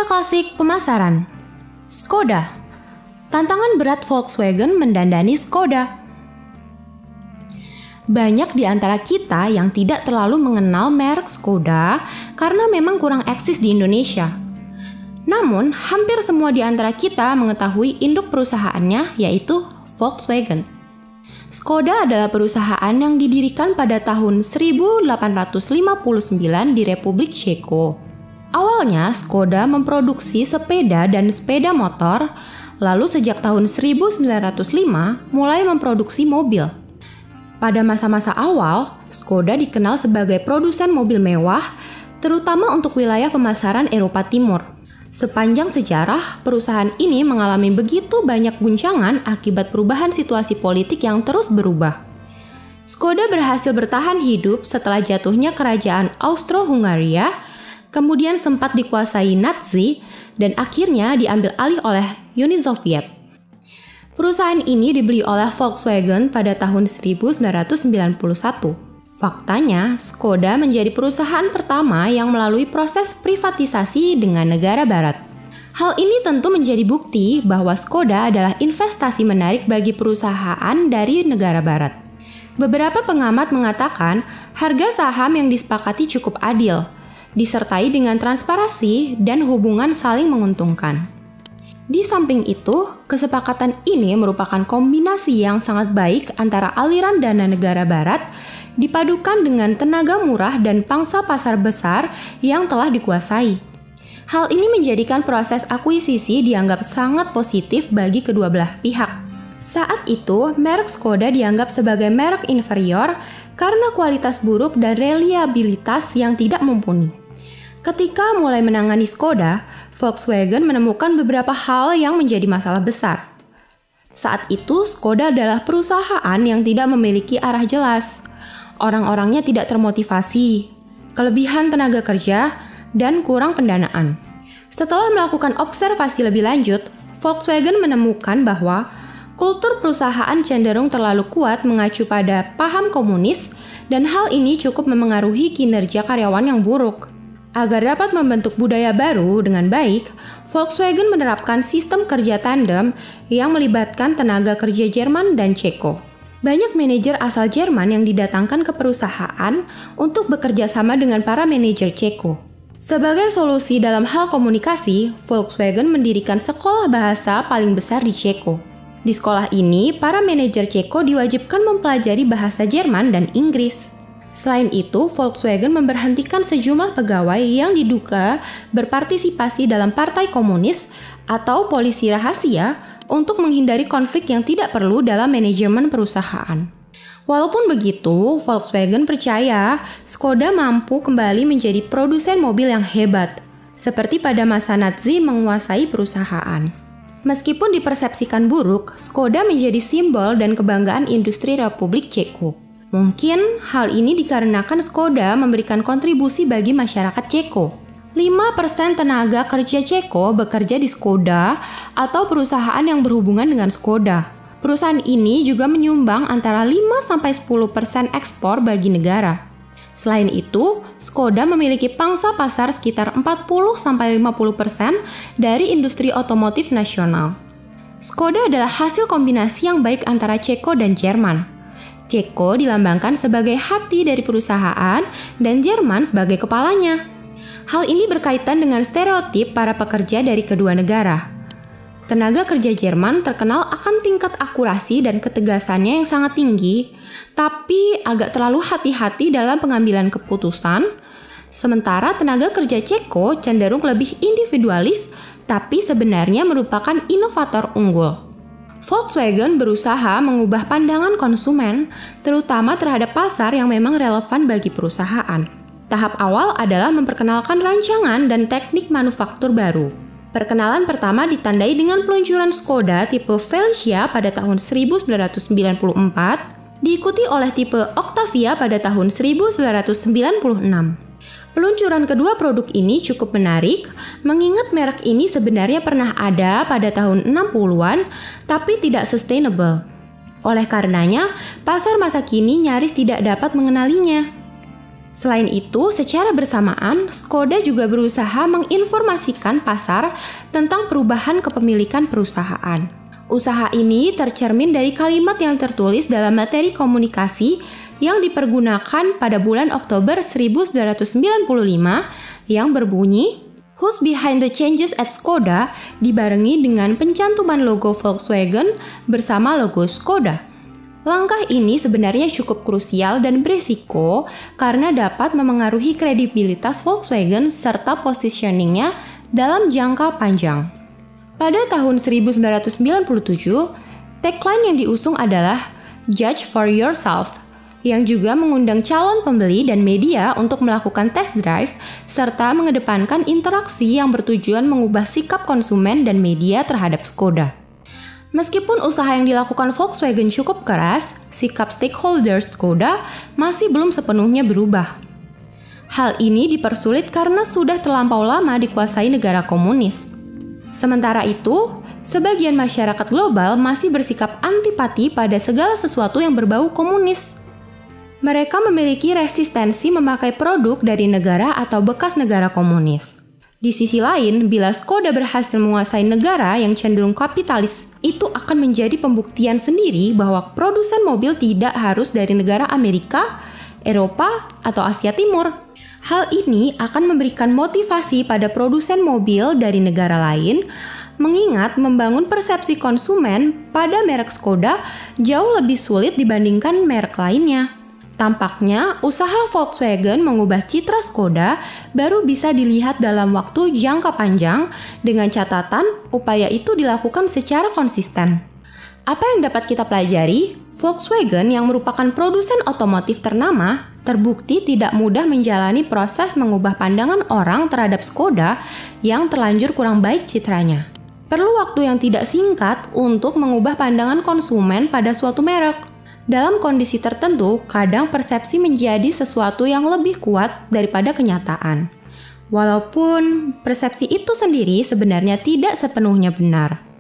Cerita klasik pemasaran. Skoda. Tantangan berat Volkswagen mendandani Skoda. Banyak di antara kita yang tidak terlalu mengenal merek Skoda karena memang kurang eksis di Indonesia. Namun, hampir semua di antara kita mengetahui induk perusahaannya, yaitu Volkswagen. Skoda adalah perusahaan yang didirikan pada tahun 1859 di Republik Ceko. Awalnya, Skoda memproduksi sepeda dan sepeda motor, lalu sejak tahun 1905 mulai memproduksi mobil. Pada masa-masa awal, Skoda dikenal sebagai produsen mobil mewah, terutama untuk wilayah pemasaran Eropa Timur. Sepanjang sejarah, perusahaan ini mengalami begitu banyak guncangan akibat perubahan situasi politik yang terus berubah. Skoda berhasil bertahan hidup setelah jatuhnya kerajaan Austro-Hungaria, kemudian sempat dikuasai Nazi, dan akhirnya diambil alih oleh Uni Soviet. Perusahaan ini dibeli oleh Volkswagen pada tahun 1991. Faktanya, Skoda menjadi perusahaan pertama yang melalui proses privatisasi dengan negara barat. Hal ini tentu menjadi bukti bahwa Skoda adalah investasi menarik bagi perusahaan dari negara barat. Beberapa pengamat mengatakan harga saham yang disepakati cukup adil, disertai dengan transparansi dan hubungan saling menguntungkan. Di samping itu, kesepakatan ini merupakan kombinasi yang sangat baik antara aliran dana negara barat dipadukan dengan tenaga murah dan pangsa pasar besar yang telah dikuasai. Hal ini menjadikan proses akuisisi dianggap sangat positif bagi kedua belah pihak. Saat itu, merek Skoda dianggap sebagai merek inferior karena kualitas buruk dan reliabilitas yang tidak mumpuni. Ketika mulai menangani Skoda, Volkswagen menemukan beberapa hal yang menjadi masalah besar. Saat itu, Skoda adalah perusahaan yang tidak memiliki arah jelas. Orang-orangnya tidak termotivasi, kelebihan tenaga kerja, dan kurang pendanaan. Setelah melakukan observasi lebih lanjut, Volkswagen menemukan bahwa kultur perusahaan cenderung terlalu kuat mengacu pada paham komunis, dan hal ini cukup memengaruhi kinerja karyawan yang buruk. Agar dapat membentuk budaya baru dengan baik, Volkswagen menerapkan sistem kerja tandem yang melibatkan tenaga kerja Jerman dan Ceko. Banyak manajer asal Jerman yang didatangkan ke perusahaan untuk bekerja sama dengan para manajer Ceko. Sebagai solusi dalam hal komunikasi, Volkswagen mendirikan sekolah bahasa paling besar di Ceko. Di sekolah ini, para manajer Ceko diwajibkan mempelajari bahasa Jerman dan Inggris. Selain itu, Volkswagen memberhentikan sejumlah pegawai yang diduga berpartisipasi dalam partai komunis atau polisi rahasia untuk menghindari konflik yang tidak perlu dalam manajemen perusahaan. Walaupun begitu, Volkswagen percaya Skoda mampu kembali menjadi produsen mobil yang hebat, seperti pada masa Nazi menguasai perusahaan. Meskipun dipersepsikan buruk, Skoda menjadi simbol dan kebanggaan industri Republik Ceko. Mungkin hal ini dikarenakan Skoda memberikan kontribusi bagi masyarakat Ceko. 5% tenaga kerja Ceko bekerja di Skoda atau perusahaan yang berhubungan dengan Skoda. Perusahaan ini juga menyumbang antara 5-10% ekspor bagi negara. Selain itu, Skoda memiliki pangsa pasar sekitar 40-50% dari industri otomotif nasional. Skoda adalah hasil kombinasi yang baik antara Ceko dan Jerman. Ceko dilambangkan sebagai hati dari perusahaan dan Jerman sebagai kepalanya. Hal ini berkaitan dengan stereotip para pekerja dari kedua negara. Tenaga kerja Jerman terkenal akan tingkat akurasi dan ketegasannya yang sangat tinggi, tapi agak terlalu hati-hati dalam pengambilan keputusan, sementara tenaga kerja Ceko cenderung lebih individualis, tapi sebenarnya merupakan inovator unggul. Volkswagen berusaha mengubah pandangan konsumen, terutama terhadap pasar yang memang relevan bagi perusahaan. Tahap awal adalah memperkenalkan rancangan dan teknik manufaktur baru. Perkenalan pertama ditandai dengan peluncuran Skoda tipe Felicia pada tahun 1994, diikuti oleh tipe Octavia pada tahun 1996. Peluncuran kedua produk ini cukup menarik, mengingat merek ini sebenarnya pernah ada pada tahun 60-an, tapi tidak sustainable. Oleh karenanya, pasar masa kini nyaris tidak dapat mengenalinya. Selain itu, secara bersamaan, Škoda juga berusaha menginformasikan pasar tentang perubahan kepemilikan perusahaan. Usaha ini tercermin dari kalimat yang tertulis dalam materi komunikasi yang dipergunakan pada bulan Oktober 1995 yang berbunyi, "Who's behind the changes at Škoda?" dibarengi dengan pencantuman logo Volkswagen bersama logo Škoda. Langkah ini sebenarnya cukup krusial dan berisiko karena dapat memengaruhi kredibilitas Volkswagen serta positioningnya dalam jangka panjang. Pada tahun 1997, tagline yang diusung adalah "Judge for yourself", yang juga mengundang calon pembeli dan media untuk melakukan test drive serta mengedepankan interaksi yang bertujuan mengubah sikap konsumen dan media terhadap Škoda. Meskipun usaha yang dilakukan Volkswagen cukup keras, sikap stakeholders Škoda masih belum sepenuhnya berubah. Hal ini dipersulit karena sudah terlampau lama dikuasai negara komunis. Sementara itu, sebagian masyarakat global masih bersikap antipati pada segala sesuatu yang berbau komunis. Mereka memiliki resistensi memakai produk dari negara atau bekas negara komunis. Di sisi lain, bila Škoda berhasil menguasai negara yang cenderung kapitalis, itu akan menjadi pembuktian sendiri bahwa produsen mobil tidak harus dari negara Amerika, Eropa, atau Asia Timur. Hal ini akan memberikan motivasi pada produsen mobil dari negara lain, mengingat membangun persepsi konsumen pada merek Škoda jauh lebih sulit dibandingkan merek lainnya. Tampaknya, usaha Volkswagen mengubah citra Škoda baru bisa dilihat dalam waktu jangka panjang dengan catatan upaya itu dilakukan secara konsisten. Apa yang dapat kita pelajari? Volkswagen yang merupakan produsen otomotif ternama terbukti tidak mudah menjalani proses mengubah pandangan orang terhadap Škoda yang terlanjur kurang baik citranya. Perlu waktu yang tidak singkat untuk mengubah pandangan konsumen pada suatu merek. Dalam kondisi tertentu, kadang persepsi menjadi sesuatu yang lebih kuat daripada kenyataan. Walaupun persepsi itu sendiri sebenarnya tidak sepenuhnya benar.